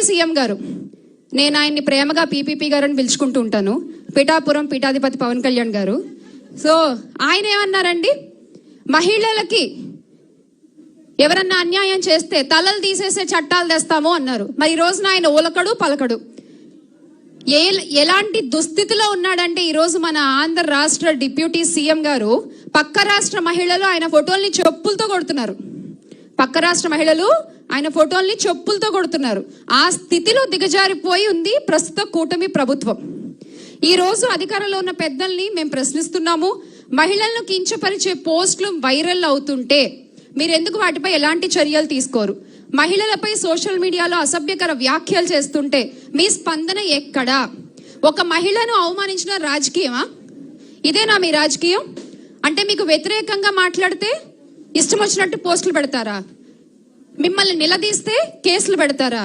CM గారు, నేను ఆయన్ని ప్రేమగా పీపీపీ గారు అని పిలుచుకుంటూ ఉంటాను, పిఠాపురం పీఠాధిపతి పవన్ కళ్యాణ్ గారు. సో ఆయన ఏమన్నారండి, మహిళలకి ఎవరన్నా అన్యాయం చేస్తే తలలు తీసేసే చట్టాలు తెస్తాము అన్నారు. మరి ఈ రోజున ఆయన ఉలకడు పలకడు. ఎలాంటి దుస్థితిలో ఉన్నాడంటే ఈరోజు మన ఆంధ్ర రాష్ట్ర డిప్యూటీ సీఎం గారు పక్క రాష్ట్ర మహిళలు ఆయన ఫోటోల్ని చెప్పులతో కొడుతున్నారు. పక్క రాష్ట్ర మహిళలు ఆయన ఫోటోల్ని చెప్పులతో కొడుతున్నారు. ఆ స్థితిలో దిగజారిపోయి ఉంది ప్రస్తుత కూటమి ప్రభుత్వం. ఈ రోజు అధికారంలో ఉన్న పెద్దల్ని మేము ప్రశ్నిస్తున్నాము. మహిళలను కించపరిచే పోస్టులు వైరల్ అవుతుంటే మీరు ఎందుకు వాటిపై ఎలాంటి చర్యలు తీసుకోరు? మహిళలపై సోషల్ మీడియాలో అసభ్యకర వ్యాఖ్యలు చేస్తుంటే మీ స్పందన ఎక్కడా? ఒక మహిళను అవమానించిన రాజకీయమా? ఇదేనా మీ రాజకీయం? అంటే మీకు వ్యతిరేకంగా మాట్లాడితే ఇష్టం వచ్చినట్టు పోస్టులు పెడతారా? మిమ్మల్ని నిలదీస్తే కేసులు పెడతారా?